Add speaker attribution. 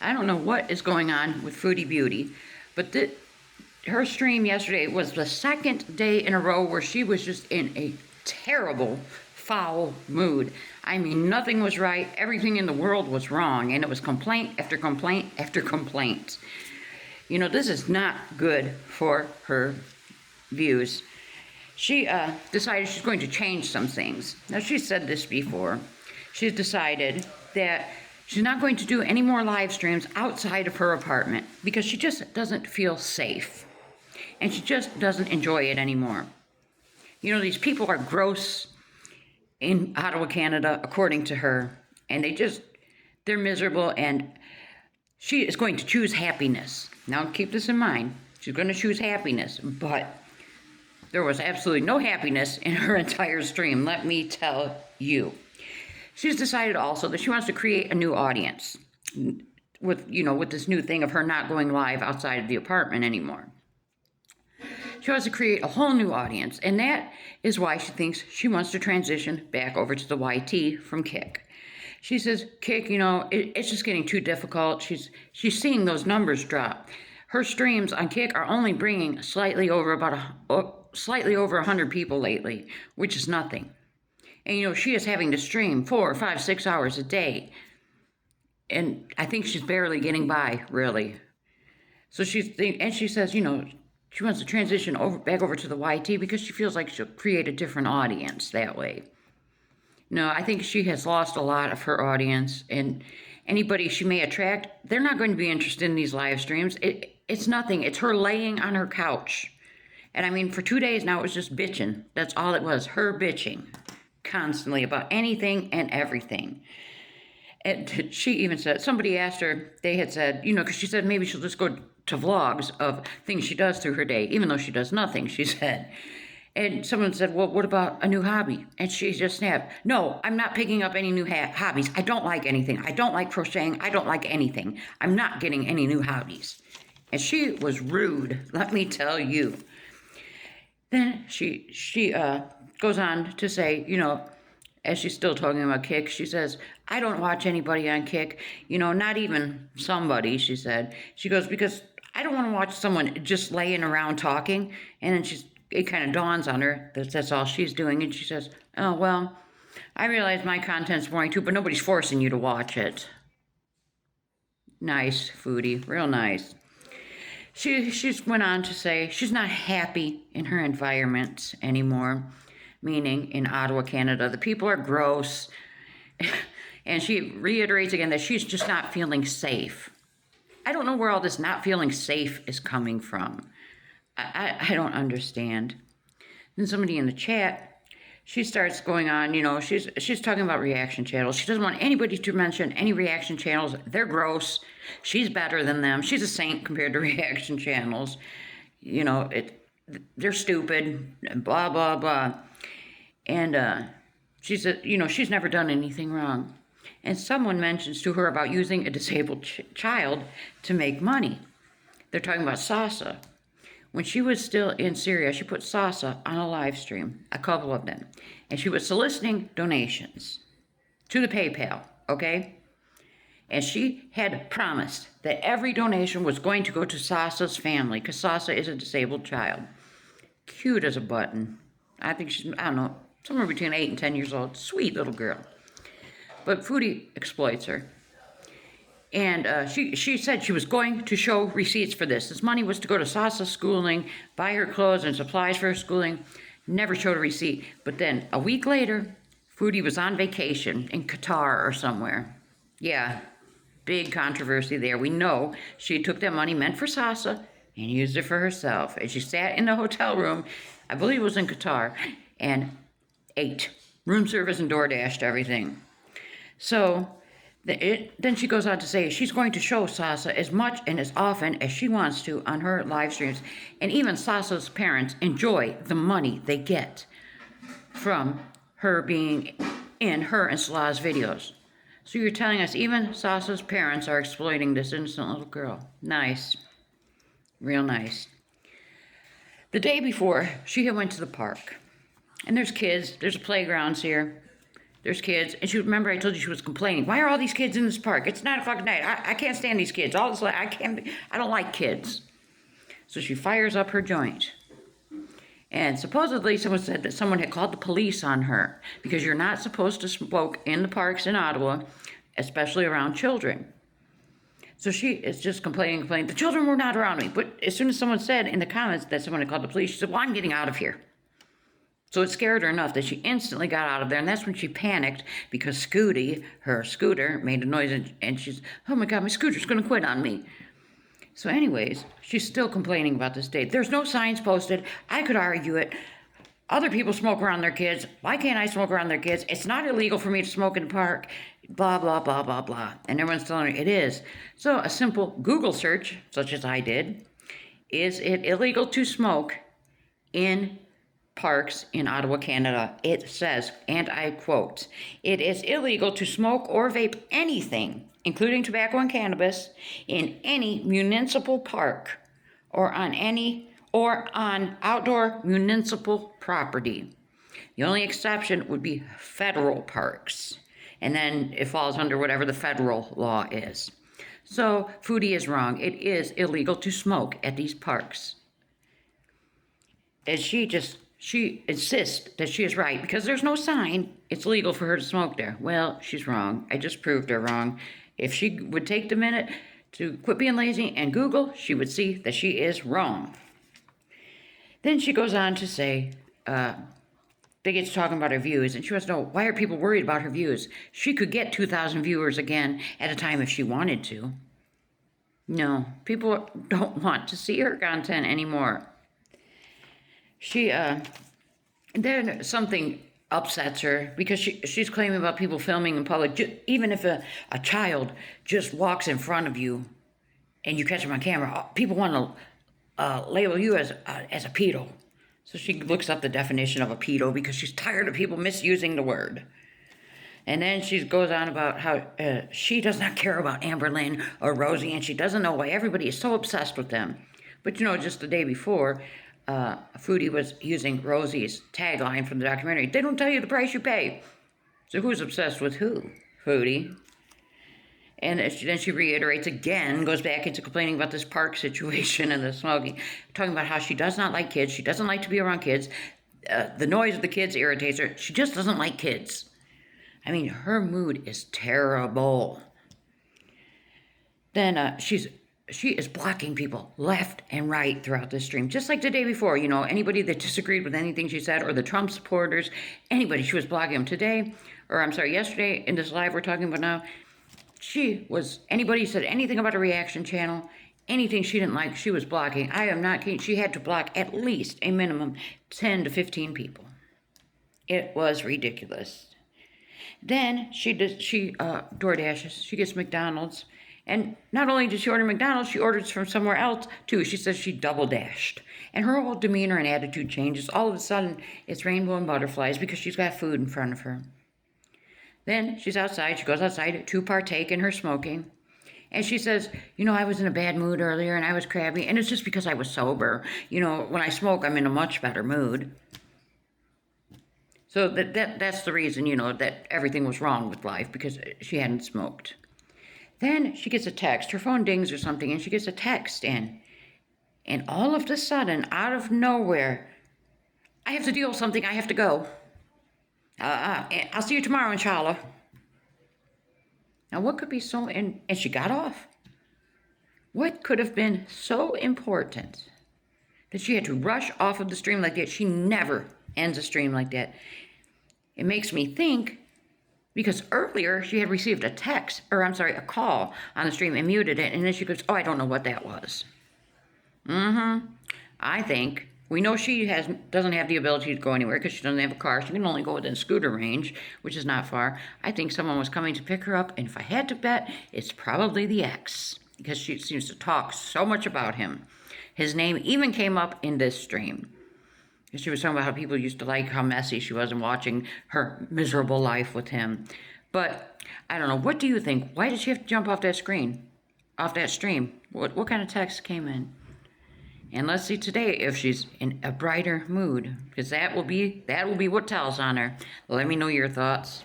Speaker 1: I don't know what is going on with Foodie Beauty, but her stream yesterday was the second day in a row where she was just in a terrible, foul mood. I mean, nothing was right. Everything in the world was wrong, and it was complaint after complaint after complaint. You know, this is not good for her views. She decided she's going to change some things. Now, she's said this before. She's decided that she's not going to do any more live streams outside of her apartment because she just doesn't feel safe. And she just doesn't enjoy it anymore. You know, these people are gross in Ottawa, Canada, according to her. And they're miserable, and she is going to choose happiness. Now, keep this in mind. She's going to choose happiness, but there was absolutely no happiness in her entire stream, let me tell you. She's decided also that she wants to create a new audience with this new thing of her not going live outside of the apartment anymore. She wants to create a whole new audience, and that is why she thinks she wants to transition back over to the YT from Kick. She says, Kick, it's just getting too difficult. She's seeing those numbers drop. Her streams on Kick are only bringing slightly over 100 people lately, which is nothing. And, she is having to stream 4, 5, 6 hours a day. And I think she's barely getting by, really. So she says, she wants to transition back over to the YT because she feels like she'll create a different audience that way. No, I think she has lost a lot of her audience, and anybody she may attract, they're not going to be interested in these live streams. It's nothing. It's her laying on her couch. And I mean, for 2 days now, it was just bitching. That's all it was, her bitching constantly about anything and everything. And she even said, somebody asked her, they had said, because she said maybe she'll just go to vlogs of things she does through her day, even though she does nothing, she said. And someone said, well, what about a new hobby? And she just snapped, no, I'm not picking up any new hobbies. I don't like anything. I don't like crocheting. I don't like anything. I'm not getting any new hobbies. And she was rude, let me tell you. Then she goes on to say, as she's still talking about Kick, she says, I don't watch anybody on Kick, not even somebody, she said. She goes, because I don't want to watch someone just laying around talking. And then it kind of dawns on her that that's all she's doing. And she says, oh, well, I realize my content's boring too, but nobody's forcing you to watch it. Nice, Foodie, real nice. She's went on to say she's not happy in her environment anymore, meaning in Ottawa, Canada. The people are gross. And she reiterates again that she's just not feeling safe. I don't know where all this not feeling safe is coming from. I don't understand. Then somebody in the chat, she starts going on, she's talking about reaction channels. She doesn't want anybody to mention any reaction channels. They're gross. She's better than them. She's a saint compared to reaction channels. They're stupid, blah, blah, blah. And she said, she's never done anything wrong. And someone mentions to her about using a disabled child to make money. They're talking about Sasa. When she was still in Syria, she put Sasa on a live stream, a couple of them. And she was soliciting donations to the PayPal, okay? And she had promised that every donation was going to go to Sasa's family, because Sasa is a disabled child. Cute as a button. I think she's, I don't know, somewhere between 8 and 10 years old. Sweet little girl. But Foodie exploits her. And she said she was going to show receipts for this. This money was to go to Sasa's schooling, buy her clothes and supplies for her schooling. Never showed a receipt. But then a week later, Foodie was on vacation in Qatar or somewhere. Yeah, big controversy there. We know she took that money meant for Sasa and used it for herself. And she sat in the hotel room, I believe it was in Qatar, and ate. Room service and DoorDashed everything. So then she goes on to say she's going to show Sasa as much and as often as she wants to on her live streams. And even Sasa's parents enjoy the money they get from her being in her and Salah's videos. So you're telling us even Sasa's parents are exploiting this innocent little girl. Nice. Real nice. The day before, she had went to the park. And there's kids. There's playgrounds here. There's kids. And remember I told you she was complaining. Why are all these kids in this park? It's 9 o'clock at night. I can't stand these kids. All this, I don't like kids. So she fires up her joint. And supposedly someone said that someone had called the police on her because you're not supposed to smoke in the parks in Ottawa, especially around children. So she is just complaining. The children were not around me. But as soon as someone said in the comments that someone had called the police, she said, well, I'm getting out of here. So it scared her enough that she instantly got out of there. And that's when she panicked because Scooty, her scooter, made a noise. And she's, oh my God, my scooter's going to quit on me. So anyways, she's still complaining about this date. There's no signs posted. I could argue it. Other people smoke around their kids. Why can't I smoke around their kids? It's not illegal for me to smoke in the park. Blah, blah, blah, blah, blah. And everyone's telling her it is. So a simple Google search, such as I did, is it illegal to smoke in parks in Ottawa, Canada? It says, and I quote, it is illegal to smoke or vape anything, including tobacco and cannabis, in any municipal park or on outdoor municipal property. The only exception would be federal parks. And then it falls under whatever the federal law is. So Foodie is wrong. It is illegal to smoke at these parks. And she insists that she is right because there's no sign it's legal for her to smoke there. Well, she's wrong. I just proved her wrong. If she would take the minute to quit being lazy and Google, she would see that she is wrong. Then she goes on to say, they get to talking about her views, and she wants to know, why are people worried about her views? She could get 2,000 viewers again at a time if she wanted to. No, people don't want to see her content anymore. Then something upsets her because she's claiming about people filming in public. Even if a child just walks in front of you and you catch them on camera, people want to label you as a pedo. So she looks up the definition of a pedo because she's tired of people misusing the word. And then she goes on about how she does not care about Amber Lynn or Rosie, and she doesn't know why everybody is so obsessed with them. But just the day before, Foodie was using Rosie's tagline from the documentary. They don't tell you the price you pay. So who's obsessed with who? Foodie. And then she reiterates again, goes back into complaining about this park situation and the smoking, talking about how she does not like kids. She doesn't like to be around kids. The noise of the kids irritates her. She just doesn't like kids. I mean, her mood is terrible. Then she is blocking people left and right throughout this stream, just like the day before. Anybody that disagreed with anything she said, or the Trump supporters, anybody, she was blocking them yesterday in this live we're talking about now. Anybody said anything about a reaction channel, anything she didn't like, she was blocking. I am not kidding. She had to block at least a minimum 10 to 15 people. It was ridiculous. Then she DoorDashes. She gets McDonald's. And not only did she order McDonald's, she orders from somewhere else, too. She says she double dashed. And her whole demeanor and attitude changes. All of a sudden, it's rainbow and butterflies because she's got food in front of her. Then she's outside. She goes outside to partake in her smoking. And she says, I was in a bad mood earlier and I was crabby. And it's just because I was sober. When I smoke, I'm in a much better mood. So that's the reason, that everything was wrong with life, because she hadn't smoked. Then she gets a text. Her phone dings or something, and she gets a text in. And all of a sudden, out of nowhere, I have to deal with something. I have to go. I'll see you tomorrow, inshallah. Now, what could be and she got off. What could have been so important that she had to rush off of the stream like that? She never ends a stream like that. It makes me think, because earlier she had received a call on the stream and muted it, and then she goes, I don't know what that was. I think we know she doesn't have the ability to go anywhere because she doesn't have a car. She can only go within scooter range, which is not far. I think someone was coming to pick her up, and if I had to bet, it's probably the ex, because she seems to talk so much about him. His name even came up in this stream. She was talking about how people used to like how messy she was and watching her miserable life with him. But I don't know. What do you think? Why did she have to jump off that stream? What kind of text came in? And let's see today if she's in a brighter mood, because that will be what tells on her. Let me know your thoughts.